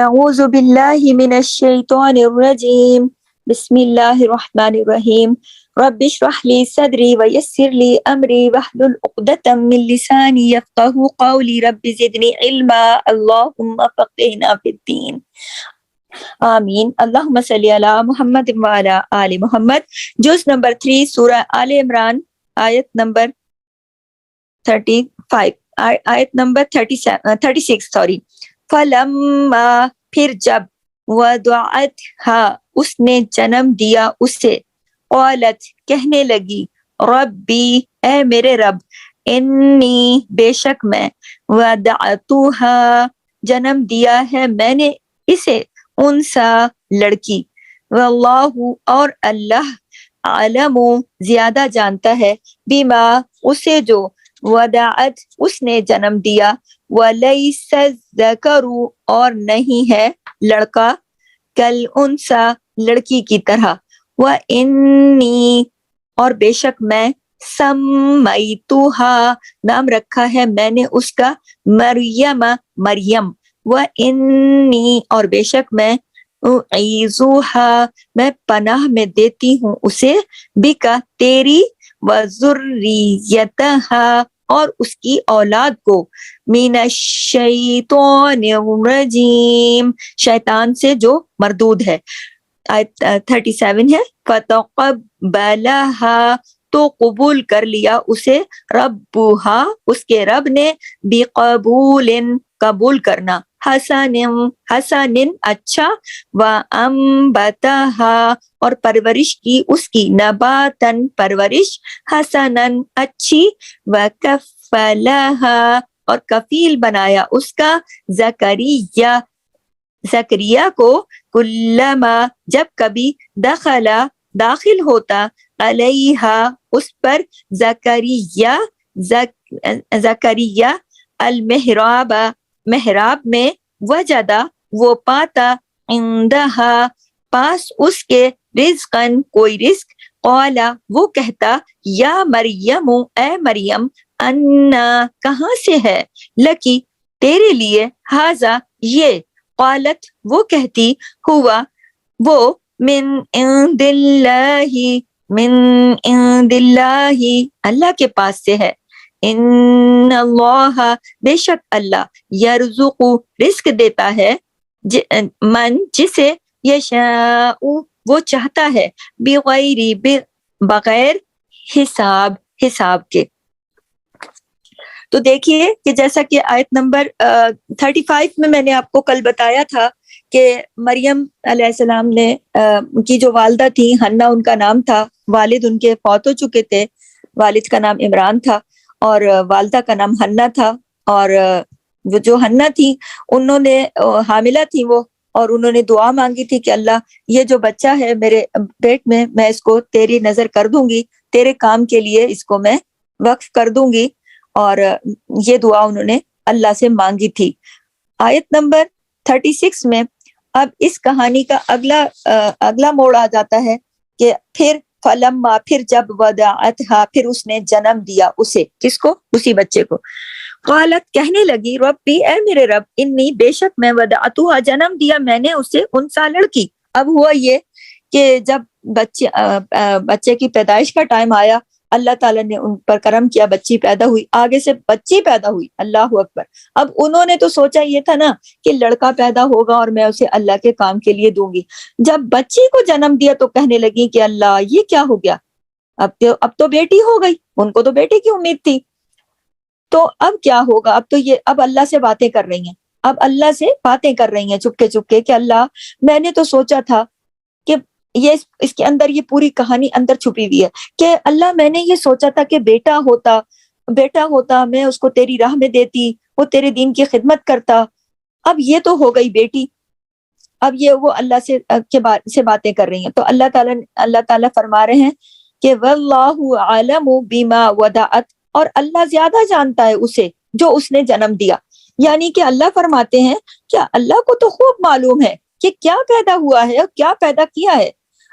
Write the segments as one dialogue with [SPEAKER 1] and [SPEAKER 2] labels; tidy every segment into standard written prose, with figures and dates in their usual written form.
[SPEAKER 1] اعوذ باللہ من الشیطان الرجیم بسم اللہ الرحمن الرحیم رب اشرح لی صدری ویسر لی امری واحلل عقدۃ من لسانی یفقہوا قولی رب زدنی علما اللہم فقہنا فی الدین آمین اللہم صلی علی محمد وعلی آل محمد. جز نمبر 3 سورہ آل عمران آیت نمبر 35 آیت نمبر 36 فلما پھر جب وضعتها اس نے جنم دیا اسے قالت کہنے لگی ربی اے میرے رب انی بے شک میں وضعتها جنم دیا ہے میں نے اسے انسا لڑکی واللہ اور اللہ عالم زیادہ جانتا ہے بما اسے جو وضعت اس نے جنم دیا وَلَيْسَ الذَّكَرُ اور نہیں ہے لڑکا کل انسا لڑکی کی طرح وَإِنِّي اور بے شک میں سمیتها نام رکھا ہے میں نے اس کا مریم مریم وَإِنِّي اور بے شک میں اعیذها میں پناہ میں دیتی ہوں اسے بکا تیری وذریتها اور اس کی اولاد کو من الشیطان الرجیم شیطان سے جو مردود ہے. آیت 37 ہے فتقبلها تو قبول کر لیا اسے ربها اس کے رب نے بقبول قبول کرنا حسن حسن اچھا وانبتها اور پرورش کی اس کی نباتن پرورش حسنن اچھی وکفلها اور کفیل بنایا اس کا زکریا کو کلما جب کبھی داخل ہوتا علیہا اس پر زکریا المحراب محراب میں وجدہ وہ پاتا عندہا پاس اس کے رزقن کوئی رزق قالا وہ کہتا یا مریم اے مریم انا کہاں سے ہے لکی تیرے لیے ہاذا یہ قالت وہ کہتی ہوا وہ من عند اللہ اللہ کے پاس سے ہے ان اللہ بے شک اللہ یرزق رزق دیتا ہے من جسے یشاء وہ چاہتا ہے بغیر حساب کے. تو دیکھیے کہ جیسا کہ آیت نمبر 35 میں نے آپ کو کل بتایا تھا کہ مریم علیہ السلام نے کی جو والدہ تھی حنا ان کا نام تھا، والد ان کے فوت ہو چکے تھے، والد کا نام عمران تھا اور والدہ کا نام حنا تھا. اور وہ جو حنا تھی انہوں نے حاملہ تھی وہ، اور انہوں نے دعا مانگی تھی کہ اللہ یہ جو بچہ ہے میرے پیٹ میں اس کو تیری نظر کر دوں گی، تیرے کام کے لیے اس کو میں وقف کر دوں گی، اور یہ دعا انہوں نے اللہ سے مانگی تھی. آیت نمبر 36 میں اب اس کہانی کا اگلا موڑ آ جاتا ہے کہ پھر فلما پھر جب وضعتها پھر اس نے جنم دیا اسے، کس کو؟ اسی بچے کو. قالت کہنے لگی ربی اے میرے رب انی بے شک میں وضعتها جنم دیا میں نے اسے انسا لڑکی. اب ہوا یہ کہ جب بچے کی پیدائش کا ٹائم آیا اللہ تعالیٰ نے ان پر کرم کیا، بچی پیدا ہوئی، آگے سے بچی پیدا ہوئی. اللہ اکبر. اب انہوں نے تو سوچا یہ تھا نا کہ لڑکا پیدا ہوگا اور میں اسے اللہ کے کام کے لیے دوں گی. جب بچی کو جنم دیا تو کہنے لگی کہ اللہ یہ کیا ہو گیا، اب تو بیٹی ہو گئی، ان کو تو بیٹے کی امید تھی، تو اب کیا ہوگا؟ اب اللہ سے باتیں کر رہی ہیں، اب اللہ سے باتیں کر رہی ہیں چپکے چپکے کہ اللہ میں نے تو سوچا تھا کہ یہ اس کے اندر یہ پوری کہانی اندر چھپی ہوئی ہے کہ اللہ میں نے یہ سوچا تھا کہ بیٹا ہوتا میں اس کو تیری راہ میں دیتی، وہ تیرے دین کی خدمت کرتا، اب یہ تو ہو گئی بیٹی. اب یہ وہ اللہ سے باتیں کر رہی ہیں. تو اللہ تعالیٰ فرما رہے ہیں کہ واللہ عالم بما وضعت اور اللہ زیادہ جانتا ہے اسے جو اس نے جنم دیا. یعنی کہ اللہ فرماتے ہیں کہ اللہ کو تو خوب معلوم ہے کہ کیا پیدا ہوا ہے اور کیا پیدا کیا ہے.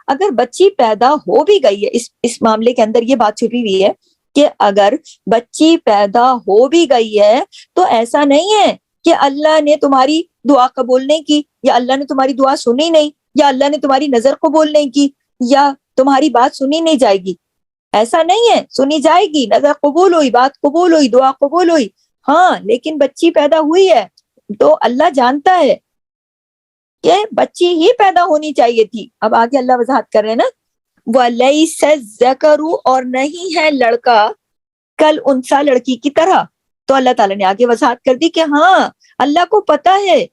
[SPEAKER 1] اگر بچی پیدا ہو بھی گئی ہے، اس معاملے کے اندر یہ بات چھپی ہوئی ہے کہ اگر بچی پیدا ہو بھی گئی ہے تو ایسا نہیں ہے کہ اللہ نے تمہاری دعا قبول نہیں کی، یا اللہ نے تمہاری دعا سنی نہیں، یا اللہ نے تمہاری نظر قبول نہیں کی، یا تمہاری بات سنی نہیں جائے گی. ایسا نہیں ہے، سنی جائے گی، نظر قبول ہوئی، بات قبول ہوئی، دعا قبول ہوئی. ہاں لیکن بچی پیدا ہوئی ہے تو اللہ جانتا ہے کہ بچی ہی پیدا ہونی چاہیے تھی. اب آگے اللہ وضاحت کر رہے ہیں نا، وَلَيْسَ الذَّكَرُ، اور نہیں ہے لڑکا کل انسا لڑکی کی طرح. تو اللہ تعالیٰ نے آگے وضاحت کر دی کہ ہاں اللہ کو پتا ہے.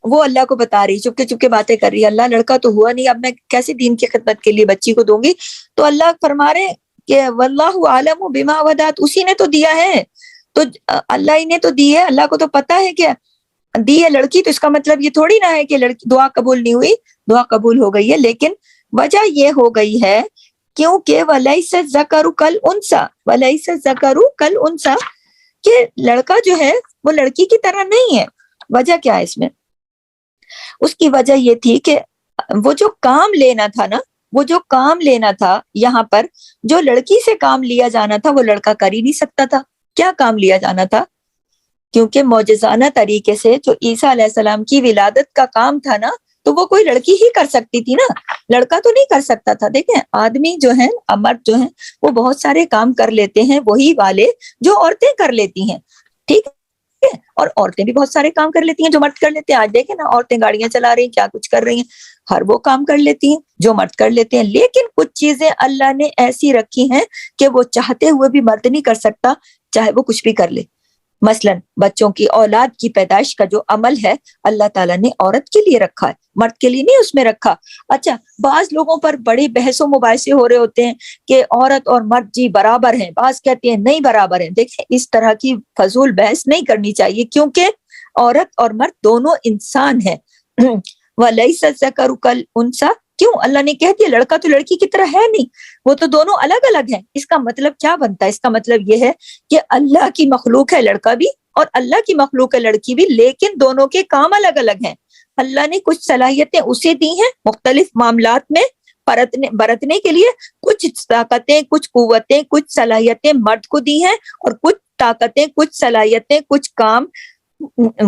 [SPEAKER 1] وہ اللہ کو بتا رہی، چپکے چپکے باتیں کر رہی ہے، اللہ لڑکا تو ہوا نہیں، اب میں کیسے دین کی خدمت کے لیے بچی کو دوں گی. تو اللہ فرما رہے کہ واللہ عالم بما ودعت، اسی نے تو دیا ہے، تو اللہ ہی نے تو دی ہے، اللہ کو تو پتا ہے کہ دی ہے لڑکی. تو اس کا مطلب یہ تھوڑی نہ ہے کہ لڑکی دعا قبول نہیں ہوئی، دعا قبول ہو گئی ہے. لیکن وجہ یہ ہو گئی ہے کیونکہ وَلَيْسَ الذَّكَرُ كَالْأُنثَىٰ، وَلَيْسَ الذَّكَرُ كَالْأُنثَىٰ، کہ لڑکا جو ہے وہ لڑکی کی طرح نہیں ہے. وجہ کیا ہے اس میں؟ اس کی وجہ یہ تھی کہ وہ جو کام لینا تھا نا، وہ جو کام لینا تھا یہاں پر، جو لڑکی سے کام لیا جانا تھا وہ لڑکا کر ہی نہیں سکتا تھا. کیا کام لیا جانا تھا؟ کیونکہ معجزانہ طریقے سے جو عیسیٰ علیہ السلام کی ولادت کا کام تھا نا، تو وہ کوئی لڑکی ہی کر سکتی تھی نا، لڑکا تو نہیں کر سکتا تھا. دیکھیں آدمی جو ہے، مرد جو ہیں، وہ بہت سارے کام کر لیتے ہیں، وہی والے جو عورتیں کر لیتی ہیں. ٹھیک ہے، اور عورتیں بھی بہت سارے کام کر لیتی ہیں جو مرد کر لیتے ہیں. آج دیکھیں نا، عورتیں گاڑیاں چلا رہی ہیں، کیا کچھ کر رہی ہیں، ہر وہ کام کر لیتی ہیں جو مرد کر لیتے ہیں. لیکن کچھ چیزیں اللہ نے ایسی رکھی ہیں کہ وہ چاہتے ہوئے بھی مرد نہیں کر سکتا، چاہے وہ کچھ بھی کر لے. مثلا بچوں کی اولاد کی پیدائش کا جو عمل ہے اللہ تعالیٰ نے عورت کے لیے رکھا ہے، مرد کے لیے نہیں اس میں رکھا. اچھا، بعض لوگوں پر بڑے بحث و مباحثے ہو رہے ہوتے ہیں کہ عورت اور مرد جی برابر ہیں، بعض کہتے ہیں نہیں برابر ہیں. دیکھیں اس طرح کی فضول بحث نہیں کرنی چاہیے، کیونکہ عورت اور مرد دونوں انسان ہیں. وَلَيْسَ الذَّكَرُ كَالْأُنثَىٰ، کیوں اللہ نے کہہ دیا لڑکا تو لڑکی کی طرح ہے نہیں، وہ تو دونوں الگ الگ ہیں. اس کا مطلب کیا بنتا ہے؟ اس کا مطلب یہ ہے کہ اللہ کی مخلوق ہے لڑکا بھی اور اللہ کی مخلوق ہے لڑکی بھی، لیکن دونوں کے کام الگ الگ ہیں. اللہ نے کچھ صلاحیتیں اسے دی ہیں مختلف معاملات میں برتنے کے لیے، کچھ طاقتیں، کچھ قوتیں، کچھ صلاحیتیں مرد کو دی ہیں، اور کچھ طاقتیں، کچھ صلاحیتیں، کچھ کام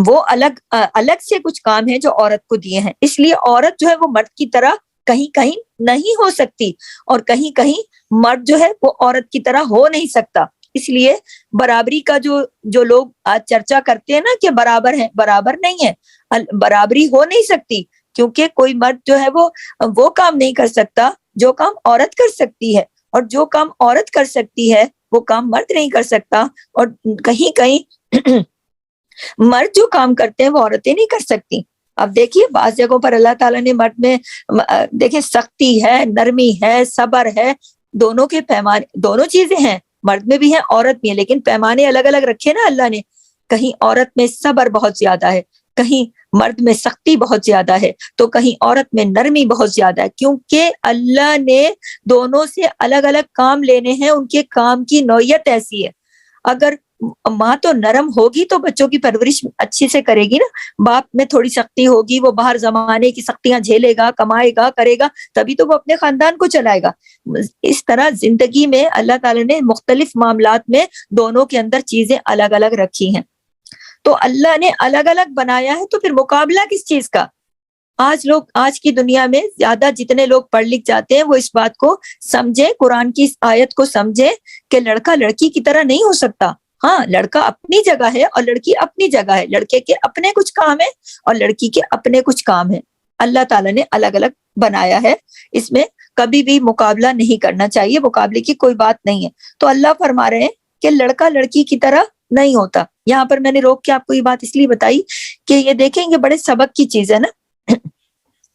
[SPEAKER 1] وہ الگ سے کچھ کام ہیں جو عورت کو دیے ہیں. اس لیے عورت جو ہے وہ مرد کی طرح کہیں کہیں نہیں ہو سکتی، اور کہیں کہیں مرد جو ہے وہ عورت کی طرح ہو نہیں سکتا. اس لیے برابری کا جو لوگ آج چرچا کرتے ہیں نا کہ برابر ہیں، برابر نہیں ہے، برابری ہو نہیں سکتی، کیونکہ کوئی مرد جو ہے وہ کام نہیں کر سکتا جو کام عورت کر سکتی ہے، اور جو کام عورت کر سکتی ہے وہ کام مرد نہیں کر سکتا. اور کہیں کہیں مرد جو کام کرتے ہیں وہ عورتیں نہیں کر سکتی. اب دیکھیے بعض جگہوں پر اللہ تعالیٰ نے مرد میں دیکھیں سختی ہے، نرمی ہے، صبر ہے، دونوں کے پیمانے، دونوں چیزیں ہیں، مرد میں بھی ہیں عورت میں، لیکن پیمانے الگ الگ رکھے نا اللہ نے. کہیں عورت میں صبر بہت زیادہ ہے، کہیں مرد میں سختی بہت زیادہ ہے، تو کہیں عورت میں نرمی بہت زیادہ ہے، کیونکہ اللہ نے دونوں سے الگ الگ کام لینے ہیں، ان کے کام کی نوعیت ایسی ہے. اگر ماں تو نرم ہوگی تو بچوں کی پرورش اچھی سے کرے گی نا، باپ میں تھوڑی سختی ہوگی، وہ باہر زمانے کی سختیاں جھیلے گا، کمائے گا، کرے گا، تبھی تو وہ اپنے خاندان کو چلائے گا. اس طرح زندگی میں اللہ تعالیٰ نے مختلف معاملات میں دونوں کے اندر چیزیں الگ الگ رکھی ہیں. تو اللہ نے الگ الگ بنایا ہے، تو پھر مقابلہ کس چیز کا؟ آج کی دنیا میں زیادہ جتنے لوگ پڑھ لکھ جاتے ہیں وہ اس بات کو سمجھے، قرآن کی اس آیت کو سمجھے کہ لڑکا لڑکی کی طرح نہیں ہو سکتا. ہاں لڑکا اپنی جگہ ہے اور لڑکی اپنی جگہ ہے، لڑکے کے اپنے کچھ کام ہیں اور لڑکی کے اپنے کچھ کام ہیں. اللہ تعالیٰ نے الگ الگ بنایا ہے، اس میں کبھی بھی مقابلہ نہیں کرنا چاہیے، مقابلے کی کوئی بات نہیں ہے. تو اللہ فرما رہے ہیں کہ لڑکا لڑکی کی طرح نہیں ہوتا. یہاں پر میں نے روک کے آپ کو یہ بات اس لیے بتائی کہ یہ دیکھیں گے بڑے سبق کی چیز ہے نا.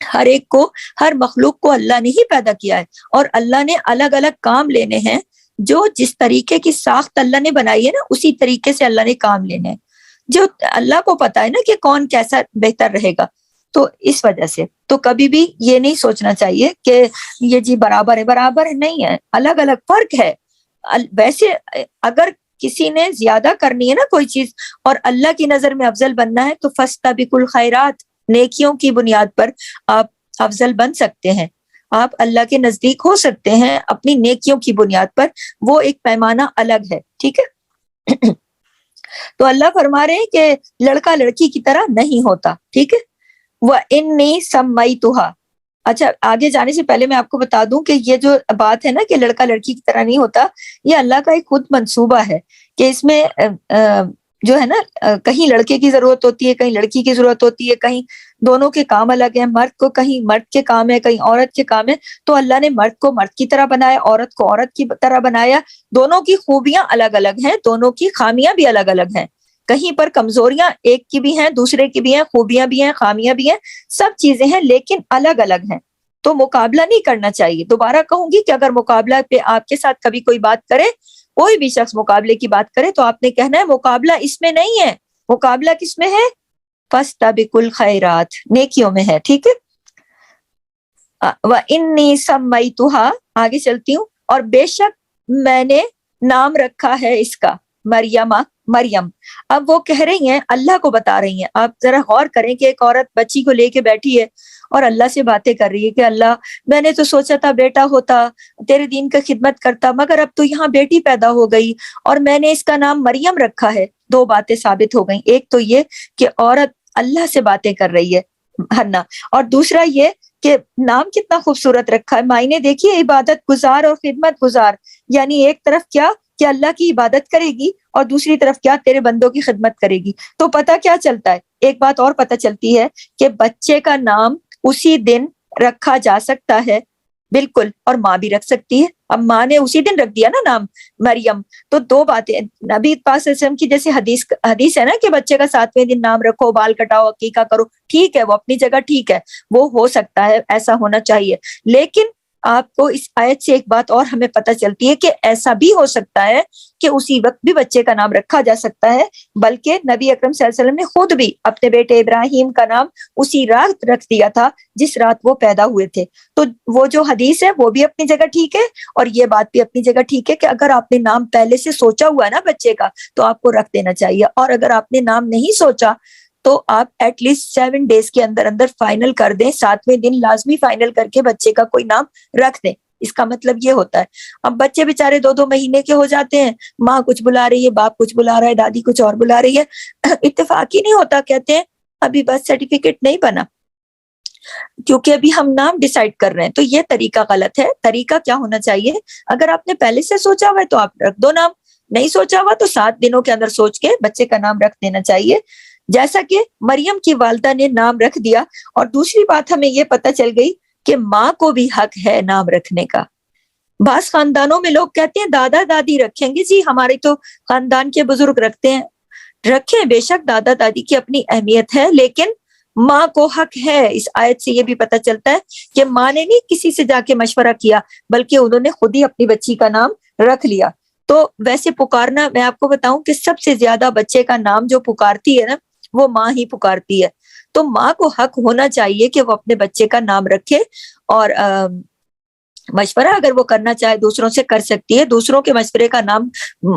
[SPEAKER 1] ہر ایک کو، ہر مخلوق کو اللہ نے ہی پیدا کیا ہے، اور اللہ نے الگ الگ کام لینے ہیں. جو جس طریقے کی ساخت اللہ نے بنائی ہے نا، اسی طریقے سے اللہ نے کام لینے ہیں. جو اللہ کو پتا ہے نا کہ کون کیسا بہتر رہے گا. تو اس وجہ سے تو کبھی بھی یہ نہیں سوچنا چاہیے کہ یہ جی برابر ہے، برابر نہیں ہے، الگ الگ فرق ہے. ویسے اگر کسی نے زیادہ کرنی ہے نا کوئی چیز اور اللہ کی نظر میں افضل بننا ہے تو فاستبقوا الخیرات، نیکیوں کی بنیاد پر آپ افضل بن سکتے ہیں، آپ اللہ کے نزدیک ہو سکتے ہیں اپنی نیکیوں کی بنیاد پر. وہ ایک پیمانہ الگ ہے، ٹھیک ہے. تو اللہ فرما رہے ہیں کہ لڑکا لڑکی کی طرح نہیں ہوتا. ٹھیک ہے. وَإِنِّي سَمَّيْتُهَا. اچھا آگے جانے سے پہلے میں آپ کو بتا دوں کہ یہ جو بات ہے نا کہ لڑکا لڑکی کی طرح نہیں ہوتا، یہ اللہ کا ایک خود منصوبہ ہے کہ اس میں جو ہے نا کہیں لڑکے کی ضرورت ہوتی ہے، کہیں لڑکی کی ضرورت ہوتی ہے، کہیں دونوں کے کام الگ ہیں، مرد کو کہیں مرد کے کام ہے، کہیں عورت کے کام ہے. تو اللہ نے مرد کو مرد کی طرح بنایا، عورت کو عورت کی طرح بنایا. دونوں کی خوبیاں الگ الگ ہیں، دونوں کی خامیاں بھی الگ الگ ہیں. کہیں پر کمزوریاں ایک کی بھی ہیں، دوسرے کی بھی ہیں، خوبیاں بھی ہیں، خامیاں بھی ہیں، سب چیزیں ہیں لیکن الگ الگ ہیں. تو مقابلہ نہیں کرنا چاہیے. دوبارہ کہوں گی کہ اگر مقابلہ پہ آپ کے ساتھ کبھی کوئی بات کرے، کوئی بھی شخص مقابلے کی بات کرے، تو آپ نے کہنا ہے مقابلہ اس میں نہیں ہے. مقابلہ کس میں ہے؟ فاستبقوا الخیرات، نیکیوں میں ہے. ٹھیک ہے. وَإِنِّي سَمَّيْتُهَا، آگے چلتی ہوں. اور بے شک میں نے نام رکھا ہے اس کا مریمہ، مریم. اب وہ کہہ رہی ہیں، اللہ کو بتا رہی ہیں. آپ ذرا غور کریں کہ ایک عورت بچی کو لے کے بیٹھی ہے اور اللہ سے باتیں کر رہی ہے کہ اللہ میں نے تو سوچا تھا بیٹا ہوتا، تیرے دین کا خدمت کرتا، مگر اب تو یہاں بیٹی پیدا ہو گئی اور میں نے اس کا نام مریم رکھا ہے. دو باتیں ثابت ہو گئیں. ایک تو یہ کہ عورت اللہ سے باتیں کر رہی ہے ہنا، اور دوسرا یہ کہ نام کتنا خوبصورت رکھا ہے. معنی دیکھیے، عبادت گزار اور خدمت گزار. یعنی ایک طرف کیا کہ اللہ کی عبادت کرے گی اور دوسری طرف کیا تیرے بندوں کی خدمت کرے گی. تو پتہ کیا چلتا ہے؟ ایک بات اور پتہ چلتی ہے کہ بچے کا نام اسی دن رکھا جا سکتا ہے، بالکل، اور ماں بھی رکھ سکتی ہے. اب ماں نے اسی دن رکھ دیا نا نام مریم. تو دو باتیں نبی پاک صلی اللہ علیہ وسلم کی جیسے حدیث ہے نا کہ بچے کا 7ویں دن نام رکھو، بال کٹاؤ، عقیقہ کرو. ٹھیک ہے، وہ اپنی جگہ ٹھیک ہے، وہ ہو سکتا ہے، ایسا ہونا چاہیے. لیکن آپ کو اس آیت سے ایک بات اور ہمیں پتہ چلتی ہے کہ ایسا بھی ہو سکتا ہے کہ اسی وقت بھی بچے کا نام رکھا جا سکتا ہے. بلکہ نبی اکرم صلی اللہ علیہ وسلم نے خود بھی اپنے بیٹے ابراہیم کا نام اسی رات رکھ دیا تھا جس رات وہ پیدا ہوئے تھے. تو وہ جو حدیث ہے وہ بھی اپنی جگہ ٹھیک ہے، اور یہ بات بھی اپنی جگہ ٹھیک ہے کہ اگر آپ نے نام پہلے سے سوچا ہوا ہے نا بچے کا، تو آپ کو رکھ دینا چاہیے. اور اگر آپ نے نام نہیں سوچا تو آپ ایٹ لیسٹ 7 days کے اندر اندر فائنل کر دیں. 7ویں دن لازمی فائنل کر کے بچے کا کوئی نام رکھ دیں. اس کا مطلب یہ ہوتا ہے. اب بچے بےچارے 2 مہینے کے ہو جاتے ہیں، ماں کچھ بلا رہی ہے، باپ کچھ بلا رہا ہے، دادی کچھ اور بلا رہی ہے، اتفاق ہی نہیں ہوتا. کہتے ہیں ابھی برتھ سرٹیفکیٹ نہیں بنا کیونکہ ابھی ہم نام ڈیسائیڈ کر رہے ہیں. تو یہ طریقہ غلط ہے. طریقہ کیا ہونا چاہیے؟ اگر آپ نے پہلے سے سوچا ہوا ہے تو آپ رکھ دو نام، نہیں سوچا ہوا تو 7 دنوں کے اندر سوچ کے بچے کا نام رکھ دینا چاہیے، جیسا کہ مریم کی والدہ نے نام رکھ دیا. اور دوسری بات ہمیں یہ پتہ چل گئی کہ ماں کو بھی حق ہے نام رکھنے کا. بعض خاندانوں میں لوگ کہتے ہیں دادا دادی رکھیں گے. جی ہمارے تو خاندان کے بزرگ رکھتے ہیں، رکھیں، بے شک دادا دادی کی اپنی اہمیت ہے، لیکن ماں کو حق ہے. اس آیت سے یہ بھی پتہ چلتا ہے کہ ماں نے نہیں کسی سے جا کے مشورہ کیا، بلکہ انہوں نے خود ہی اپنی بچی کا نام رکھ لیا. تو ویسے پکارنا، میں آپ کو بتاؤں کہ سب سے زیادہ بچے کا نام جو پکارتی ہے نا، وہ ماں ہی پکارتی ہے. تو ماں کو حق ہونا چاہیے کہ وہ اپنے بچے کا نام رکھے. اور مشورہ اگر وہ کرنا چاہے دوسروں سے کر سکتی ہے. دوسروں کے مشورے کا نام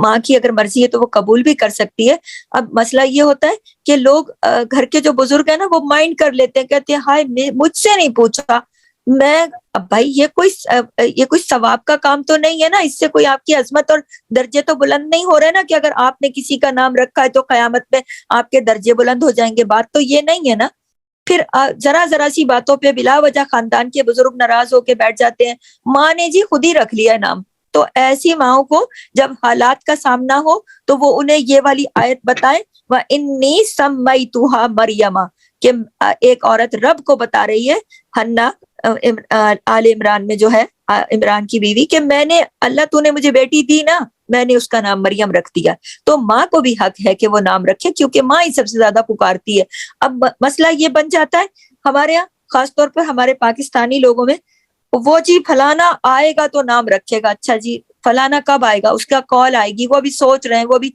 [SPEAKER 1] ماں کی اگر مرضی ہے تو وہ قبول بھی کر سکتی ہے. اب مسئلہ یہ ہوتا ہے کہ لوگ گھر کے جو بزرگ ہیں نا، وہ مائنڈ کر لیتے ہیں، کہتے ہیں ہائے مجھ سے نہیں پوچھا. میں اب بھائی یہ کوئی ثواب کا کام تو نہیں ہے نا، اس سے کوئی آپ کی عظمت اور درجے تو بلند نہیں ہو رہے نا کہ اگر آپ نے کسی کا نام رکھا ہے تو قیامت میں آپ کے درجے بلند ہو جائیں گے. بات تو یہ نہیں ہے نا. پھر ذرا سی باتوں پہ بلا وجہ خاندان کے بزرگ ناراض ہو کے بیٹھ جاتے ہیں. ماں نے جی خود ہی رکھ لیا ہے نام. تو ایسی ماؤں کو جب حالات کا سامنا ہو تو وہ انہیں یہ والی آیت بتائیں، وَإِنِّي سَمَّيْتُهَا مَرْيَمَ، کہ ایک عورت رب کو بتا رہی ہے، حنا آل عمران میں جو ہے عمران کی بیوی، کہ میں نے اللہ تو نے مجھے بیٹی دی نا، میں نے اس کا نام مریم رکھ دیا. تو ماں کو بھی حق ہے کہ وہ نام رکھے، کیونکہ ماں ہی سب سے زیادہ پکارتی ہے. اب مسئلہ یہ بن جاتا ہے ہمارے یہاں، خاص طور پر ہمارے پاکستانی لوگوں میں، وہ جی فلانا آئے گا تو نام رکھے گا. اچھا جی فلانا کب آئے گا؟ اس کا کال آئے گی، وہ بھی سوچ رہے ہیں، وہ بھی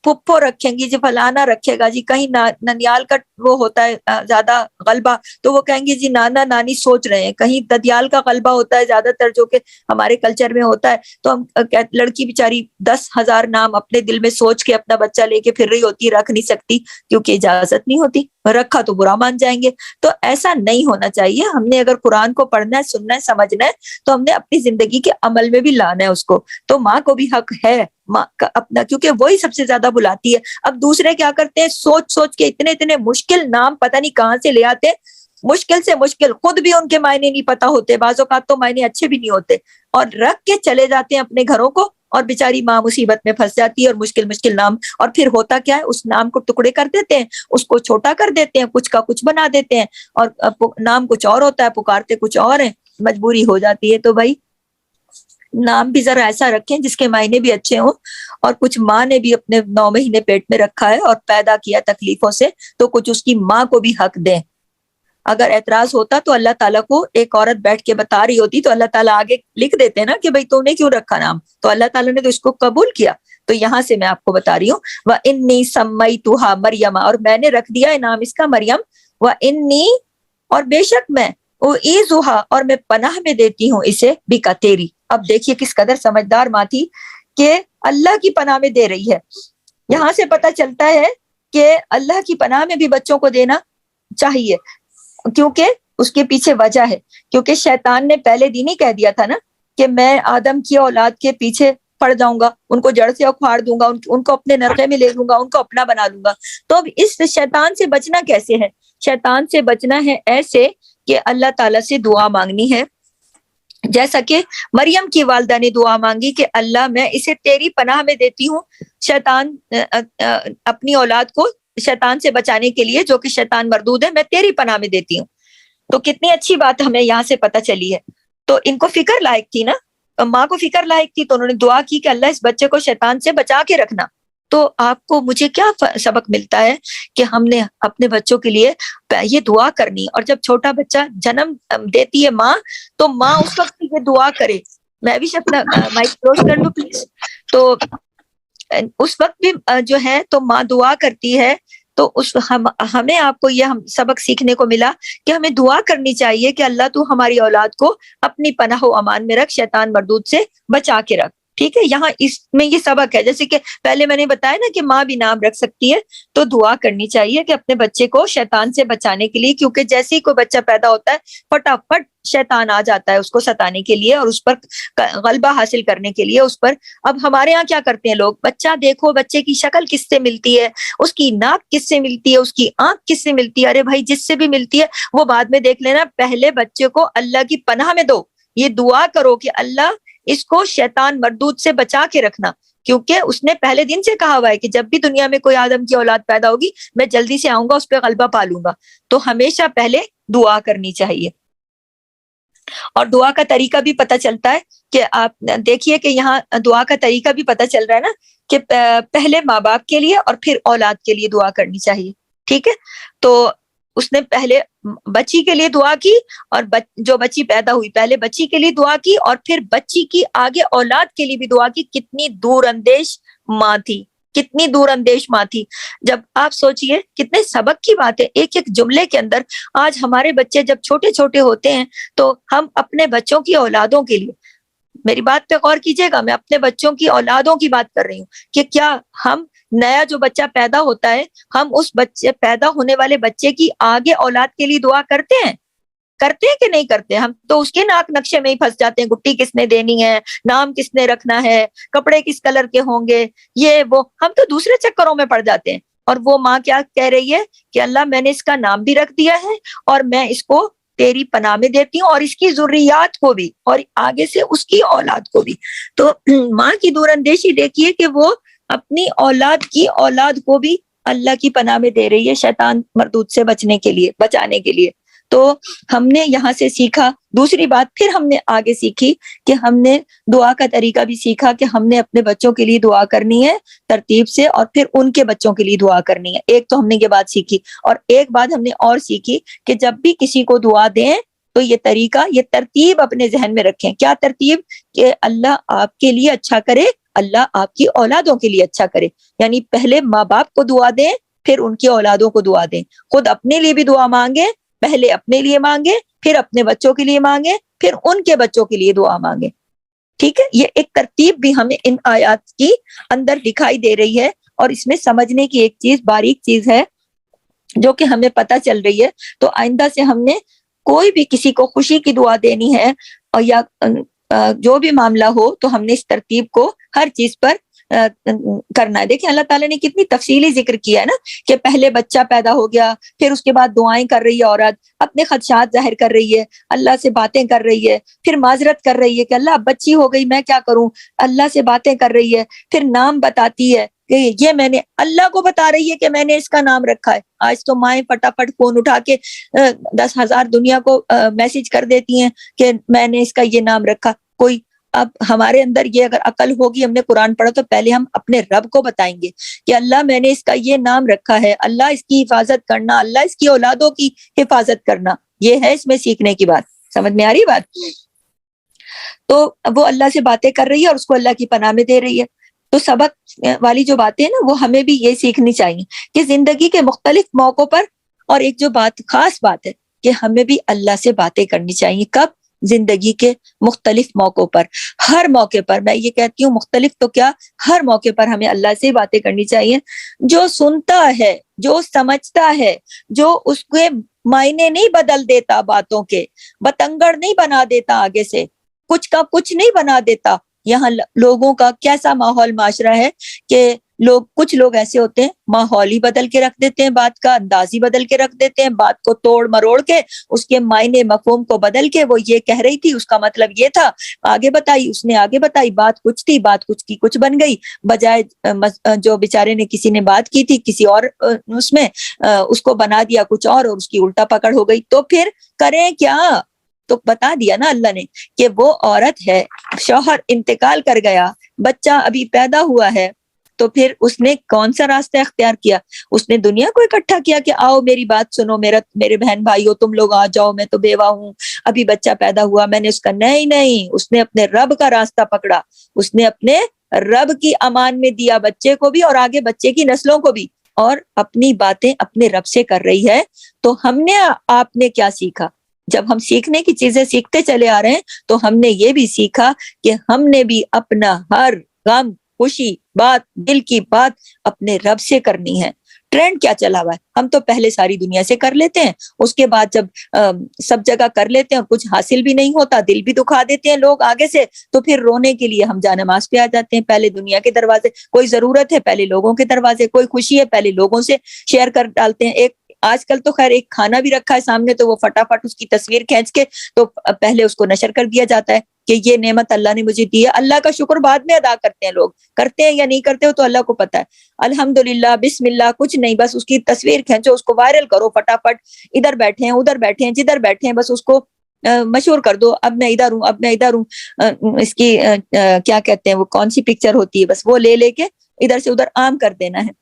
[SPEAKER 1] پھپھو رکھیں گی جی، فلانا رکھے گا جی. کہیں ننیال کا وہ ہوتا ہے زیادہ غلبہ تو وہ کہیں گے جی نانا نانی سوچ رہے ہیں. کہیں ددیال کا غلبہ ہوتا ہے زیادہ تر، جو کہ ہمارے کلچر میں ہوتا ہے. تو ہم لڑکی بیچاری 10,000 نام اپنے دل میں سوچ کے اپنا بچہ لے کے پھر رہی ہوتی، رکھ نہیں سکتی کیونکہ اجازت نہیں ہوتی. رکھا تو برا مان جائیں گے. تو ایسا نہیں ہونا چاہیے. ہم نے اگر قرآن کو پڑھنا ہے, سننا ہے, سمجھنا ہے, تو ہم نے اپنی زندگی کے عمل میں بھی لانا ہے اس کو. تو ماں کو بھی حق ہے ماں کا اپنا, کیونکہ وہی سب سے زیادہ بلاتی ہے. اب دوسرے کیا کرتے ہیں, سوچ سوچ کے اتنے مشکل نام پتہ نہیں کہاں سے لے آتے, مشکل سے مشکل, خود بھی ان کے معنی نہیں پتا ہوتے, بعض اوقات تو معنی اچھے بھی نہیں ہوتے, اور رکھ کے چلے جاتے ہیں اپنے گھروں کو, اور بیچاری ماں مصیبت میں پھنس جاتی ہے. اور مشکل نام, اور پھر ہوتا کیا ہے, اس نام کو ٹکڑے کر دیتے ہیں, اس کو چھوٹا کر دیتے ہیں, کچھ کا کچھ بنا دیتے ہیں, اور نام کچھ اور ہوتا ہے, پکارتے کچھ اور ہیں, مجبوری ہو جاتی ہے. تو بھائی نام بھی ذرا ایسا رکھیں جس کے معنی بھی اچھے ہوں. اور کچھ ماں نے بھی اپنے 9 مہینے پیٹ میں رکھا ہے اور پیدا کیا تکلیفوں سے, تو کچھ اس کی ماں کو بھی حق دیں. اگر اعتراض ہوتا تو اللہ تعالیٰ کو ایک عورت بیٹھ کے بتا رہی ہوتی, تو اللہ تعالیٰ آگے لکھ دیتے نا کہ بھائی تو نے کیوں رکھا نام, تو اللہ تعالیٰ نے تو اس کو قبول کیا. تو یہاں سے میں آپ کو بتا رہی ہوں, وَإِنِّي سَمَّيْتُهَا مَرْيَمَ, اور میں نے رکھ دیا ہے نام اس کا مریم. وَإِنِّي, اور بے شک میں, اُعِيذُهَا, اور میں پناہ میں دیتی ہوں اسے, بِكَ تیری. اب دیکھیے کس قدر سمجھدار ماں تھی کہ اللہ کی پناہ میں دے رہی ہے. یہاں سے پتہ چلتا ہے کہ اللہ کی پناہ میں بھی بچوں کو دینا چاہیے, کیونکہ اس کے پیچھے وجہ ہے. کیونکہ شیطان نے پہلے دن ہی کہہ دیا تھا نا کہ میں آدم کی اولاد کے پیچھے پڑ جاؤں گا, ان کو جڑ سے اکھاڑ دوں گا, ان کو اپنے نرغے میں لے لوں گا, ان کو اپنا بنا لوں گا. تو اب اس شیطان سے بچنا کیسے ہے؟ شیطان سے بچنا ہے ایسے کہ اللہ تعالیٰ سے دعا مانگنی ہے, جیسا کہ مریم کی والدہ نے دعا مانگی کہ اللہ میں اسے تیری پناہ میں دیتی ہوں, شیطان اپنی اولاد کو شیطان سے بچانے کے لیے, جو کہ شیطان مردود ہے, میں تیری پناہ میں دیتی ہوں. تو کتنی اچھی بات ہمیں یہاں سے پتہ چلی ہے. تو ان کو فکر لائق تھی نا, ماں کو فکر لائق تھی, تو انہوں نے دعا کی کہ اللہ اس بچے کو شیطان سے بچا کے رکھنا. تو آپ کو مجھے کیا سبق ملتا ہے کہ ہم نے اپنے بچوں کے لیے یہ دعا کرنی. اور جب چھوٹا بچہ جنم دیتی ہے ماں, تو ماں اس وقت یہ دعا کرے. میں بھی اپنا مائک کلوز کر لوں پلیز. تو اس وقت بھی جو ہے تو ماں دعا کرتی ہے. تو ہمیں آپ کو یہ سبق سیکھنے کو ملا کہ ہمیں دعا کرنی چاہیے کہ اللہ تو ہماری اولاد کو اپنی پناہ و امان میں رکھ, شیطان مردود سے بچا کے رکھ. ٹھیک ہے, یہاں اس میں یہ سبق ہے. جیسے کہ پہلے میں نے بتایا نا کہ ماں بھی نام رکھ سکتی ہے, تو دعا کرنی چاہیے کہ اپنے بچے کو شیطان سے بچانے کے لیے, کیونکہ جیسے ہی کوئی بچہ پیدا ہوتا ہے فٹافٹ شیطان آ جاتا ہے اس کو ستانے کے لیے اور اس پر غلبہ حاصل کرنے کے لیے اس پر. اب ہمارے ہاں کیا کرتے ہیں لوگ, بچہ دیکھو, بچے کی شکل کس سے ملتی ہے, اس کی ناک کس سے ملتی ہے, اس کی آنکھ کس سے ملتی ہے, ارے بھائی جس سے بھی ملتی ہے وہ بعد میں دیکھ لینا, پہلے بچے کو اللہ کی پناہ میں دو. یہ دعا کرو کہ اللہ اس کو شیطان مردود سے بچا کے رکھنا, کیونکہ اس نے پہلے دن سے کہا ہوا ہے کہ جب بھی دنیا میں کوئی آدم کی اولاد پیدا ہوگی میں جلدی سے آؤں گا, اس پہ غلبہ پالوں گا. تو ہمیشہ پہلے دعا کرنی چاہیے. اور دعا کا طریقہ بھی پتہ چلتا ہے کہ آپ دیکھیے کہ یہاں دعا کا طریقہ بھی پتہ چل رہا ہے نا کہ پہلے ماں باپ کے لیے اور پھر اولاد کے لیے دعا کرنی چاہیے. ٹھیک ہے, تو اس نے پہلے بچی کے لیے دعا کی, اور جو بچی پیدا ہوئی پہلے بچی کے لیے دعا کی, اور پھر بچی کی آگے اولاد کے لیے بھی دعا کی. کتنی دور اندیش ماں تھی, کتنی دور اندیش ماں تھی. جب آپ سوچئے کتنے سبق کی بات ہے ایک ایک جملے کے اندر. آج ہمارے بچے جب چھوٹے چھوٹے ہوتے ہیں تو ہم اپنے بچوں کی اولادوں کے لیے, میری بات پہ غور کیجئے گا, میں اپنے بچوں کی اولادوں کی بات کر رہی ہوں, کہ کیا ہم نیا جو بچہ پیدا ہوتا ہے ہم اس بچے پیدا ہونے والے بچے کی آگے اولاد کے لیے دعا کرتے ہیں کہ نہیں کرتے؟ ہم تو اس کے ناک نقشے میں ہی پھنس جاتے ہیں, گٹی کس نے دینی ہے, نام کس نے رکھنا ہے, کپڑے کس کلر کے ہوں گے, یہ وہ, ہم تو دوسرے چکروں میں پڑ جاتے ہیں. اور وہ ماں کیا کہہ رہی ہے کہ اللہ میں نے اس کا نام بھی رکھ دیا ہے اور میں اس کو تیری پناہ میں دیتی ہوں, اور اس کی ذریات کو بھی, اور آگے سے اس کی اولاد کو بھی. تو ماں کی دور اندیشی دیکھیے کہ وہ اپنی اولاد کی اولاد کو بھی اللہ کی پناہ میں دے رہی ہے, شیطان مردود سے بچنے کے لیے, بچانے کے لیے. تو ہم نے یہاں سے سیکھا. دوسری بات پھر ہم نے آگے سیکھی کہ ہم نے دعا کا طریقہ بھی سیکھا کہ ہم نے اپنے بچوں کے لیے دعا کرنی ہے ترتیب سے, اور پھر ان کے بچوں کے لیے دعا کرنی ہے. ایک تو ہم نے یہ بات سیکھی, اور ایک بات ہم نے اور سیکھی کہ جب بھی کسی کو دعا دیں تو یہ طریقہ, یہ ترتیب اپنے ذہن میں رکھیں. کیا ترتیب؟ کہ اللہ آپ کے لیے اچھا کرے, اللہ آپ کی اولادوں کے لیے اچھا کرے. یعنی پہلے ماں باپ کو دعا دیں, پھر ان کی اولادوں کو دعا دیں. خود اپنے لیے بھی دعا مانگیں, پہلے اپنے لیے مانگے, پھر اپنے بچوں کے لیے مانگے, پھر ان کے بچوں کے لیے دعا مانگے. ٹھیک ہے, یہ ایک ترتیب بھی ہمیں ان آیات کی اندر دکھائی دے رہی ہے. اور اس میں سمجھنے کی ایک چیز, باریک چیز ہے جو کہ ہمیں پتہ چل رہی ہے. تو آئندہ سے ہم نے کوئی بھی کسی کو خوشی کی دعا دینی ہے اور یا جو بھی معاملہ ہو تو ہم نے اس ترتیب کو ہر چیز پر کرنا ہے. دیکھیں اللہ تعالیٰ نے کتنی تفصیلی ذکر کیا ہے نا کہ پہلے بچہ پیدا ہو گیا، پھر اس کے بعد دعائیں کر رہی ہے عورت، اپنے خدشات ظاہر کر رہی ہے، اللہ سے باتیں کر رہی ہے، پھر معذرت کر رہی ہے کہ اللہ اب بچی ہو گئی میں کیا کروں، اللہ سے باتیں کر رہی ہے، پھر نام بتاتی ہے کہ یہ میں نے اللہ کو بتا رہی ہے کہ میں نے اس کا نام رکھا ہے. آج تو مائیں فٹافٹ فون اٹھا کے 10,000 دنیا کو میسج کر دیتی ہیں کہ میں نے اس کا یہ نام رکھا. کوئی اب ہمارے اندر یہ اگر عقل ہوگی، ہم نے قرآن پڑھا تو پہلے ہم اپنے رب کو بتائیں گے کہ اللہ میں نے اس کا یہ نام رکھا ہے، اللہ اس کی حفاظت کرنا، اللہ اس کی اولادوں کی حفاظت کرنا. یہ ہے اس میں سیکھنے کی بات. سمجھ میں آ رہی بات؟ تو وہ اللہ سے باتیں کر رہی ہے اور اس کو اللہ کی پناہ میں دے رہی ہے. تو سبق والی جو باتیں نا وہ ہمیں بھی یہ سیکھنی چاہیے کہ زندگی کے مختلف موقعوں پر، اور ایک جو بات خاص بات ہے کہ ہمیں بھی اللہ سے باتیں کرنی چاہیے. کب؟ زندگی کے مختلف موقعوں پر. ہر موقع پر میں یہ کہتی ہوں، مختلف تو کیا، ہر موقع پر ہمیں اللہ سے باتیں کرنی چاہیے. جو سنتا ہے، جو سمجھتا ہے، جو اس کے معنی نہیں بدل دیتا باتوں کے، بتنگڑ نہیں بنا دیتا، آگے سے کچھ کا کچھ نہیں بنا دیتا. یہاں لوگوں کا کیسا ماحول معاشرہ ہے کہ کچھ لوگ ایسے ہوتے ہیں ماحول ہی بدل کے رکھ دیتے ہیں، بات کا انداز ہی بدل کے رکھ دیتے ہیں، بات کو توڑ مروڑ کے، اس کے معنی مفہوم کو بدل کے، وہ یہ کہہ رہی تھی اس کا مطلب یہ تھا، آگے بتائی، اس نے آگے بتائی، بات کچھ تھی، بات کچھ کی کچھ بن گئی، بجائے جو بیچارے نے کسی نے بات کی تھی کسی اور اس میں اس کو بنا دیا کچھ اور اس کی الٹا پکڑ ہو گئی. تو پھر کریں کیا؟ تو بتا دیا نا اللہ نے کہ وہ عورت ہے، شوہر انتقال کر گیا، بچہ ابھی پیدا ہوا ہے، تو پھر اس نے کون سا راستہ اختیار کیا؟ اس نے دنیا کو اکٹھا کیا کہ آؤ میری بات سنو، میرے بہن بھائیو تم لوگ آ جاؤ، میں تو بیوہ ہوں، ابھی بچہ پیدا ہوا، میں نے اس کا نہیں، اس نے اپنے رب کا راستہ پکڑا، اس نے اپنے رب کی امان میں دیا بچے کو بھی اور آگے بچے کی نسلوں کو بھی، اور اپنی باتیں اپنے رب سے کر رہی ہے. تو ہم نے آپ نے کیا سیکھا؟ جب ہم سیکھنے کی چیزیں سیکھتے چلے آ رہے ہیں تو ہم نے یہ بھی سیکھا کہ ہم نے بھی اپنا ہر غم، خوشی، بات، دل کی بات اپنے رب سے کرنی ہے. ٹرینڈ کیا چلا ہوا ہے؟ ہم تو پہلے ساری دنیا سے کر لیتے ہیں، اس کے بعد جب سب جگہ کر لیتے ہیں اور کچھ حاصل بھی نہیں ہوتا، دل بھی دکھا دیتے ہیں لوگ آگے سے، تو پھر رونے کے لیے ہم جانماز پہ آ جاتے ہیں. پہلے دنیا کے دروازے، کوئی ضرورت ہے پہلے لوگوں کے دروازے، کوئی خوشی ہے پہلے لوگوں سے شیئر کر ڈالتے ہیں. ایک آج کل تو خیر ایک کھانا بھی رکھا ہے سامنے تو وہ فٹافٹ اس کی تصویر کھینچ کے تو پہلے اس کو نشر کر دیا جاتا ہے کہ یہ نعمت اللہ نے مجھے دی ہے. اللہ کا شکر بعد میں ادا کرتے ہیں لوگ، کرتے ہیں یا نہیں کرتے ہو تو اللہ کو پتا ہے. الحمدللہ، بسم اللہ، کچھ نہیں، بس اس کی تصویر کھینچو، اس کو وائرل کرو فٹافٹ، ادھر بیٹھے ہیں ادھر بیٹھے ہیں جدھر بیٹھے ہیں بس اس کو مشہور کر دو، اب میں ادھر ہوں، اب میں ادھر ہوں. اس کی کیا کہتے ہیں، وہ کون سی پکچر ہوتی ہے، بس وہ لے کے ادھر سے ادھر عام کر دینا ہے.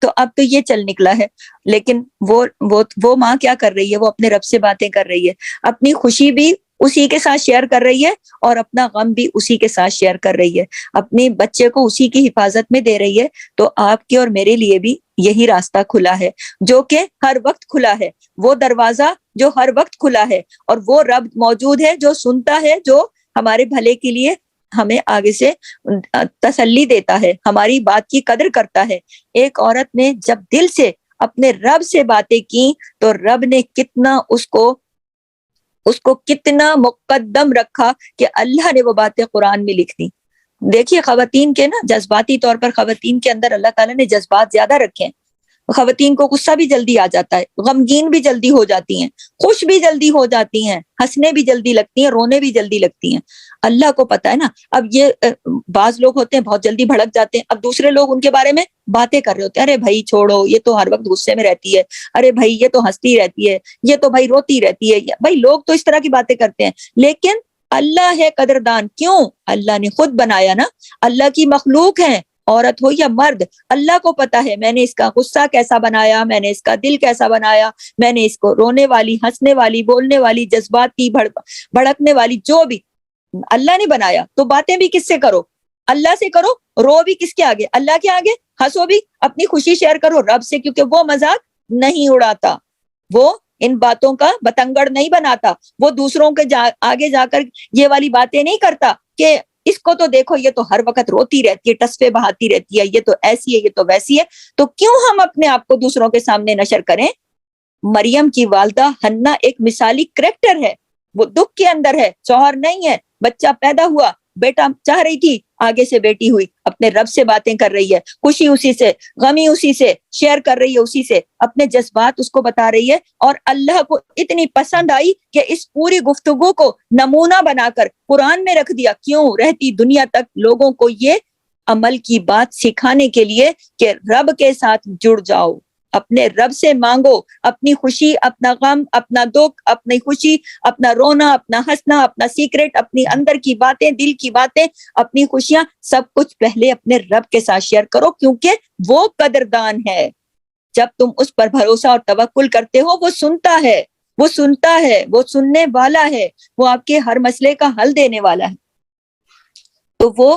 [SPEAKER 1] تو اب تو یہ چل نکلا ہے. لیکن وہ ماں کیا کر رہی ہے؟ وہ اپنے رب سے باتیں کر رہی ہے، اپنی خوشی بھی اسی کے ساتھ شیئر کر رہی ہے اور اپنا غم بھی اسی کے ساتھ شیئر کر رہی ہے، اپنے بچے کو اسی کی حفاظت میں دے رہی ہے. تو آپ کے اور میرے لیے بھی یہی راستہ کھلا ہے جو کہ ہر وقت کھلا ہے، وہ دروازہ جو ہر وقت کھلا ہے، اور وہ رب موجود ہے جو سنتا ہے، جو ہمارے بھلے کے لیے ہمیں آگے سے تسلی دیتا ہے، ہماری بات کی قدر کرتا ہے. ایک عورت نے جب دل سے اپنے رب سے باتیں کی تو رب نے کتنا اس کو کتنا مقدم رکھا کہ اللہ نے وہ باتیں قرآن میں لکھ دی. دیکھیے خواتین کے نا جذباتی طور پر خواتین کے اندر اللہ تعالیٰ نے جذبات زیادہ رکھے ہیں. خواتین کو غصہ بھی جلدی آ جاتا ہے، غمگین بھی جلدی ہو جاتی ہیں، خوش بھی جلدی ہو جاتی ہیں، ہنسنے بھی جلدی لگتی ہیں، رونے بھی جلدی لگتی ہیں. اللہ کو پتا ہے نا. اب یہ بعض لوگ ہوتے ہیں بہت جلدی بھڑک جاتے ہیں، اب دوسرے لوگ ان کے بارے میں باتیں کر رہے ہوتے ہیں، ارے بھائی چھوڑو، یہ تو ہر وقت غصے میں رہتی ہے، ارے بھائی یہ تو ہنستی رہتی ہے، یہ تو بھائی روتی رہتی ہے. بھائی لوگ تو اس طرح کی باتیں کرتے ہیں، لیکن اللہ ہے قدردان. کیوں؟ اللہ نے خود بنایا نا، اللہ کی مخلوق ہے، عورت ہو یا مرد، اللہ کو پتا ہے میں نے اس کا غصہ کیسا بنایا، میں نے اس کا دل کیسا بنایا، میں نے اس کو رونے والی، ہنسنے والی، بولنے والی، جذباتی، بھڑکنے والی، جو بھی اللہ نے بنایا. تو باتیں بھی کس سے کرو؟ اللہ سے کرو. رو بھی کس کے آگے؟ اللہ کے آگے. ہنسو بھی، اپنی خوشی شیئر کرو رب سے، کیونکہ وہ مذاق نہیں اڑاتا، وہ ان باتوں کا بتنگڑ نہیں بناتا، وہ دوسروں کے آگے جا کر یہ والی باتیں نہیں کرتا کہ اس کو تو دیکھو یہ تو ہر وقت روتی رہتی ہے، ٹسفے بہاتی رہتی ہے، یہ تو ایسی ہے، یہ تو ویسی ہے. تو کیوں ہم اپنے آپ کو دوسروں کے سامنے نشر کریں؟ مریم کی والدہ حنا ایک مثالی کریکٹر ہے, وہ دکھ کے اندر ہے, شوہر نہیں ہے, بچہ پیدا ہوا, بیٹا چاہ رہی تھی, آگے سے بیٹی ہوئی, اپنے رب سے باتیں کر رہی ہے, خوشی اسی سے, غمی اسی سے شیئر کر رہی ہے, اسی سے اپنے جذبات اس کو بتا رہی ہے, اور اللہ کو اتنی پسند آئی کہ اس پوری گفتگو کو نمونہ بنا کر قرآن میں رکھ دیا. کیوں؟ رہتی دنیا تک لوگوں کو یہ عمل کی بات سکھانے کے لیے کہ رب کے ساتھ جڑ جاؤ, اپنے رب سے مانگو, اپنی خوشی, اپنا غم, اپنا دکھ, اپنی خوشی, اپنا رونا, اپنا ہنسنا, اپنا سیکرٹ, اپنی اندر کی باتیں, دل کی باتیں, اپنی خوشیاں, سب کچھ پہلے اپنے رب کے ساتھ شیئر کرو, کیونکہ وہ قدردان ہے. جب تم اس پر بھروسہ اور توکل کرتے ہو, وہ سنتا ہے, وہ سنتا ہے, وہ سننے والا ہے, وہ آپ کے ہر مسئلے کا حل دینے والا ہے. تو وہ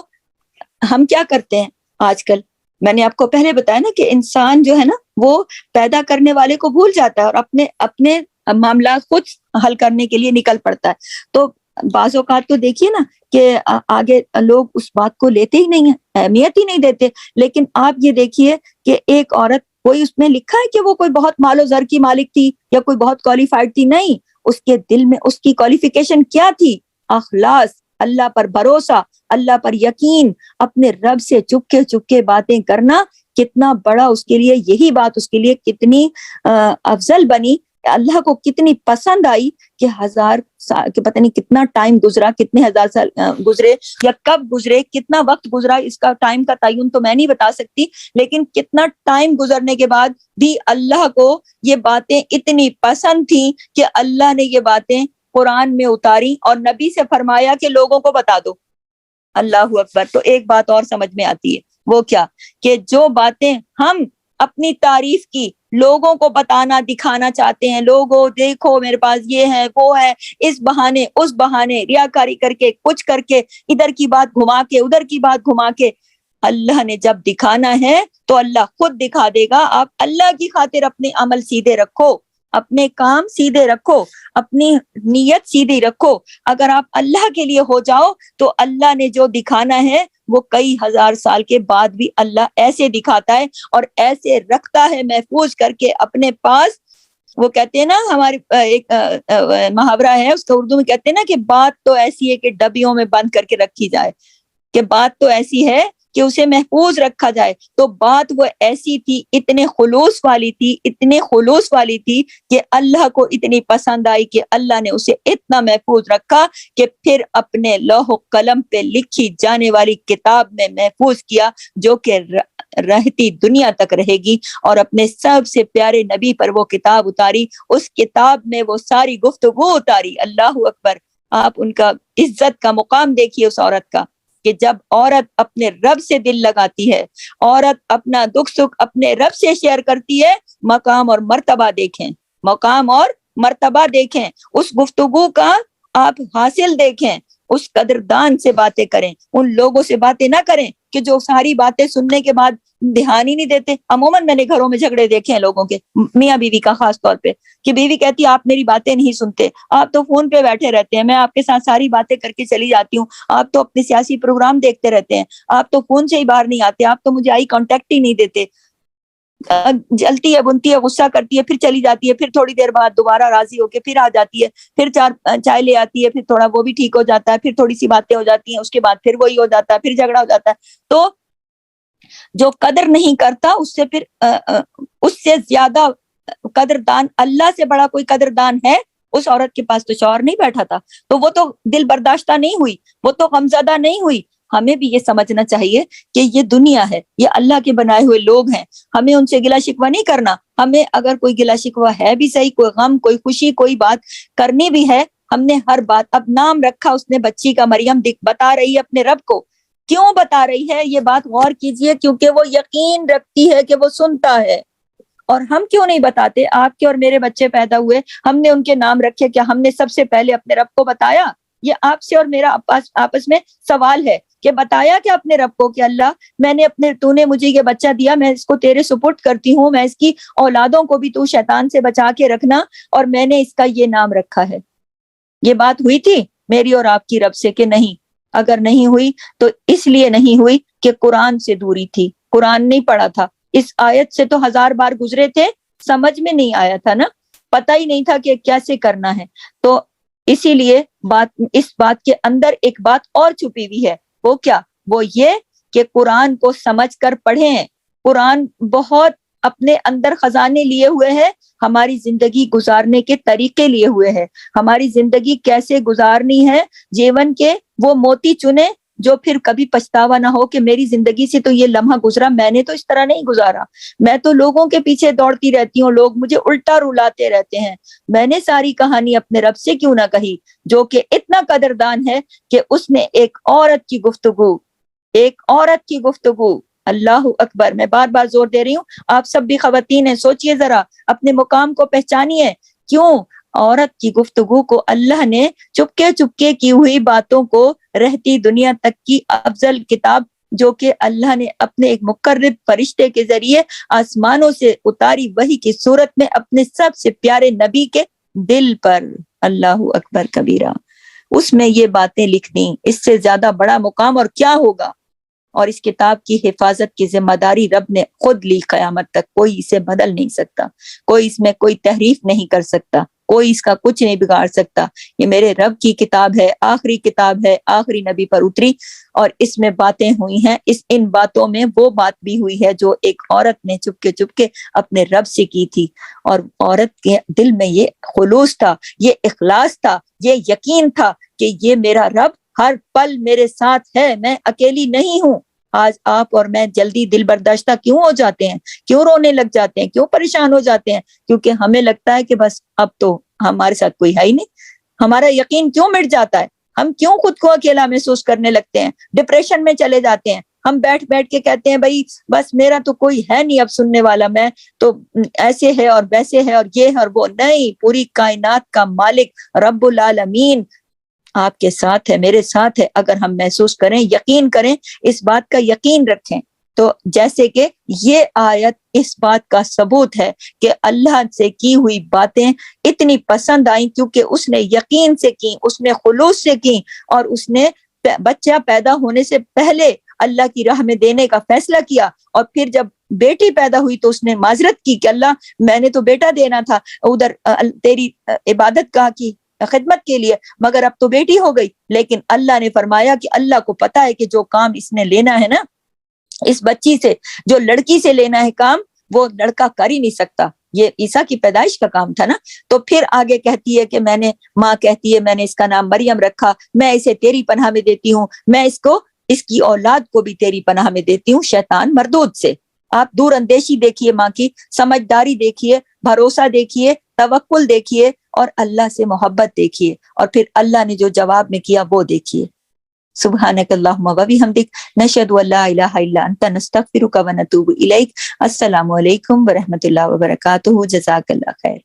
[SPEAKER 1] ہم کیا کرتے ہیں آج کل, میں نے آپ کو پہلے بتایا نا کہ انسان جو ہے نا وہ پیدا کرنے والے کو بھول جاتا ہے اور اپنے معاملات خود حل کرنے کے لیے نکل پڑتا ہے. تو بعض اوقات تو دیکھیے نا کہ آگے لوگ اس بات کو لیتے ہی نہیں ہیں, اہمیت ہی نہیں دیتے. لیکن آپ یہ دیکھیے کہ ایک عورت, کوئی اس میں لکھا ہے کہ وہ کوئی بہت مال و زر کی مالک تھی یا کوئی بہت کوالیفائڈ تھی, نہیں, اس کے دل میں اس کی کوالیفیکیشن کیا تھی؟ اخلاص, اللہ پر بھروسہ, اللہ پر یقین, اپنے رب سے چپکے چپکے باتیں کرنا. کتنا بڑا اس کے لیے, یہی بات اس کے لیے کتنی افضل بنی, اللہ کو کتنی پسند آئی کہ ہزار سال کہ پتہ نہیں کتنا ٹائم گزرا, کتنے ہزار سال گزرے یا کب گزرے, کتنا وقت گزرا, اس کا ٹائم کا تعین تو میں نہیں بتا سکتی, لیکن کتنا ٹائم گزرنے کے بعد بھی اللہ کو یہ باتیں اتنی پسند تھیں کہ اللہ نے یہ باتیں قرآن میں اتاری اور نبی سے فرمایا کہ لوگوں کو بتا دو. اللہ اکبر. تو ایک بات اور سمجھ میں آتی ہے, وہ کیا کہ جو باتیں ہم اپنی تعریف کی لوگوں کو بتانا دکھانا چاہتے ہیں, لوگوں دیکھو میرے پاس یہ ہے وہ ہے, اس بہانے اس بہانے ریاکاری کر کے کچھ کر کے ادھر کی بات گھما کے ادھر کی بات گھما کے, اللہ نے جب دکھانا ہے تو اللہ خود دکھا دے گا. آپ اللہ کی خاطر اپنے عمل سیدھے رکھو, اپنے کام سیدھے رکھو, اپنی نیت سیدھی رکھو. اگر آپ اللہ کے لیے ہو جاؤ تو اللہ نے جو دکھانا ہے وہ کئی ہزار سال کے بعد بھی اللہ ایسے دکھاتا ہے اور ایسے رکھتا ہے محفوظ کر کے اپنے پاس. وہ کہتے ہیں نا, ہماری ایک محاورہ ہے, اس کو اردو میں کہتے ہیں نا کہ بات تو ایسی ہے کہ ڈبیوں میں بند کر کے رکھی جائے, کہ بات تو ایسی ہے کہ اسے محفوظ رکھا جائے. تو بات وہ ایسی تھی, اتنے خلوص والی تھی, اتنے خلوص والی تھی کہ اللہ کو اتنی پسند آئی کہ اللہ نے اسے اتنا محفوظ رکھا کہ پھر اپنے لوح و قلم پہ لکھی جانے والی کتاب میں محفوظ کیا, جو کہ رہتی دنیا تک رہے گی. اور اپنے سب سے پیارے نبی پر وہ کتاب اتاری, اس کتاب میں وہ ساری گفتگو اتاری. اللہ اکبر. آپ ان کا عزت کا مقام دیکھیے اس عورت کا, کہ جب عورت اپنے رب سے دل لگاتی ہے, عورت اپنا دکھ سکھ اپنے رب سے شیئر کرتی ہے, مقام اور مرتبہ دیکھیں, مقام اور مرتبہ دیکھیں, اس گفتگو کا آپ حاصل دیکھیں, اس قدردان سے باتیں کریں, ان لوگوں سے باتیں نہ کریں کہ جو ساری باتیں سننے کے بعد دھیان ہی نہیں دیتے. عموماً میں نے گھروں میں جھگڑے دیکھے ہیں لوگوں کے, میاں بیوی کا خاص طور پہ, کہ بیوی کہتی ہے آپ میری باتیں نہیں سنتے, آپ تو فون پہ بیٹھے رہتے ہیں, میں آپ کے ساتھ ساری باتیں کر کے چلی جاتی ہوں, آپ تو اپنے سیاسی پروگرام دیکھتے رہتے ہیں, آپ تو فون سے ہی باہر نہیں آتے, آپ تو مجھے آئی کانٹیکٹ ہی نہیں دیتے. جلتی ہے, بنتی ہے, غصہ کرتی ہے, پھر چلی جاتی ہے, پھر تھوڑی دیر بعد دوبارہ راضی ہو کے پھر آ جاتی ہے, پھر چائے لے آتی ہے, پھر تھوڑا وہ بھی ٹھیک ہو جاتا ہے, پھر تھوڑی سی باتیں ہو جاتی ہیں, اس کے بعد پھر وہی ہو جاتا ہے, پھر جھگڑا ہو جاتا ہے. تو جو قدر نہیں کرتا اس سے پھر اس سے زیادہ قدردان, اللہ سے بڑا کوئی قدردان ہے؟ اس عورت کے پاس تو شوہر نہیں بیٹھا تھا, تو وہ تو دل برداشتہ نہیں ہوئی, وہ تو غمزدہ نہیں ہوئی. ہمیں بھی یہ سمجھنا چاہیے کہ یہ دنیا ہے, یہ اللہ کے بنائے ہوئے لوگ ہیں, ہمیں ان سے گلہ شکوہ نہیں کرنا. ہمیں اگر کوئی گلہ شکوہ ہے بھی صحیح, کوئی غم کوئی خوشی کوئی بات کرنی بھی ہے, ہم نے ہر بات, اب نام رکھا اس نے بچی کا مریم, بتا رہی ہے اپنے رب کو. کیوں بتا رہی ہے یہ بات؟ غور کیجئے, کیونکہ وہ یقین رکھتی ہے کہ وہ سنتا ہے. اور ہم کیوں نہیں بتاتے؟ آپ کے اور میرے بچے پیدا ہوئے, ہم نے ان کے نام رکھے, کیا ہم نے سب سے پہلے اپنے رب کو بتایا؟ یہ آپ سے اور میرا آپس میں سوال ہے کہ بتایا کہ اپنے رب کو کہ اللہ میں نے تو نے مجھے یہ بچہ دیا, میں اس کو تیرے سپرد کرتی ہوں, میں اس کی اولادوں کو بھی تو شیطان سے بچا کے رکھنا, اور میں نے اس کا یہ نام رکھا ہے. یہ بات ہوئی تھی میری اور آپ کی رب سے کہ نہیں؟ اگر نہیں ہوئی تو اس لیے نہیں ہوئی کہ قرآن سے دوری تھی, قرآن نہیں پڑھا تھا. اس آیت سے تو 1000 بار گزرے تھے, سمجھ میں نہیں آیا تھا نا. پتہ ہی نہیں تھا کہ کیسے کرنا ہے. تو اسی لیے اس بات کے اندر ایک بات اور چھپی ہوئی ہے. وہ کیا؟ وہ یہ کہ قرآن کو سمجھ کر پڑھیں. قرآن بہت اپنے اندر خزانے لیے ہوئے ہیں، ہماری زندگی گزارنے کے طریقے لیے ہوئے ہیں. ہماری زندگی کیسے گزارنی ہے، جیون کے وہ موتی چنے جو پھر کبھی پچھتاوا نہ ہو کہ میری زندگی سے تو یہ لمحہ گزرا، میں نے تو اس طرح نہیں گزارا، میں تو لوگوں کے پیچھے دوڑتی رہتی ہوں، لوگ مجھے الٹا رلاتے رہتے ہیں. میں نے ساری کہانی اپنے رب سے کیوں نہ کہی جو کہ اتنا قدردان ہے کہ اس نے ایک عورت کی گفتگو. اللہ اکبر. میں بار بار زور دے رہی ہوں، آپ سب بھی خواتین ہیں، سوچئے ذرا، اپنے مقام کو پہچانیے. کیوں عورت کی گفتگو کو اللہ نے چپکے چپکے کی ہوئی باتوں کو رہتی دنیا تک کی افضل کتاب جو کہ اللہ نے اپنے ایک مقرب فرشتے کے ذریعے آسمانوں سے اتاری وحی کی صورت میں اپنے سب سے پیارے نبی کے دل پر، اللہ اکبر کبیرہ، اس میں یہ باتیں لکھ دیں. اس سے زیادہ بڑا مقام اور کیا ہوگا؟ اور اس کتاب کی حفاظت کی ذمہ داری رب نے خود لی. قیامت تک کوئی اسے بدل نہیں سکتا، کوئی اس میں کوئی تحریف نہیں کر سکتا، کوئی اس کا کچھ نہیں بگاڑ سکتا. یہ میرے رب کی کتاب ہے، آخری کتاب ہے، آخری نبی پر اتری، اور اس میں باتیں ہوئی ہیں. ان باتوں میں وہ بات بھی ہوئی ہے جو ایک عورت نے چپ کے اپنے رب سے کی تھی. اور عورت کے دل میں یہ خلوص تھا، یہ اخلاص تھا، یہ یقین تھا کہ یہ میرا رب ہر پل میرے ساتھ ہے، میں اکیلی نہیں ہوں. آج آپ اور میں جلدی دل برداشتہ کیوں ہو جاتے ہیں، کیوں رونے لگ جاتے ہیں، کیوں پریشان ہو جاتے ہیں؟ کیونکہ ہمیں لگتا ہے کہ بس اب تو ہمارے ساتھ کوئی ہے ہی نہیں. ہمارا یقین کیوں مٹ جاتا ہے؟ ہم کیوں خود کو اکیلا محسوس کرنے لگتے ہیں، ڈپریشن میں چلے جاتے ہیں؟ ہم بیٹھ کے کہتے ہیں بھائی بس میرا تو کوئی ہے نہیں اب سننے والا، میں تو ایسے ہے اور ویسے ہے اور یہ ہے اور وہ. نہیں، پوری کائنات کا مالک رب العالمین آپ کے ساتھ ہے، میرے ساتھ ہے. اگر ہم محسوس کریں، یقین کریں، اس بات کا یقین رکھیں. تو جیسے کہ یہ آیت اس بات کا ثبوت ہے کہ اللہ سے کی ہوئی باتیں اتنی پسند آئیں کیونکہ اس نے یقین سے کی، اس نے خلوص سے کی، اور اس نے بچہ پیدا ہونے سے پہلے اللہ کی راہ میں دینے کا فیصلہ کیا. اور پھر جب بیٹی پیدا ہوئی تو اس نے معذرت کی کہ اللہ میں نے تو بیٹا دینا تھا ادھر تیری عبادت گاہ کی خدمت کے لیے، مگر اب تو بیٹی ہو گئی. لیکن اللہ نے فرمایا کہ اللہ کو پتا ہے کہ جو کام اس نے لینا ہے نا اس بچی سے، جو لڑکی سے لینا ہے کام، وہ لڑکا کر ہی نہیں سکتا. یہ عیسیٰ کی پیدائش کا کام تھا نا. تو پھر آگے کہتی ہے کہ ماں کہتی ہے میں نے اس کا نام مریم رکھا، میں اسے تیری پناہ میں دیتی ہوں، میں اس کی اولاد کو بھی تیری پناہ میں دیتی ہوں شیطان مردود سے. آپ دور اندیشی دیکھیے، ماں کی سمجھداری دیکھیے، بھروسہ دیکھیے، توکل دیکھیے، اور اللہ سے محبت دیکھیے، اور پھر اللہ نے جو جواب میں کیا وہ دیکھیے. سبحانک اللہم و بحمدک، نشہد ان لا الہ الا انت، نستغفرک و نتوب الیک. السلام علیکم ورحمۃ اللہ وبرکاتہ. جزاک اللہ خیر.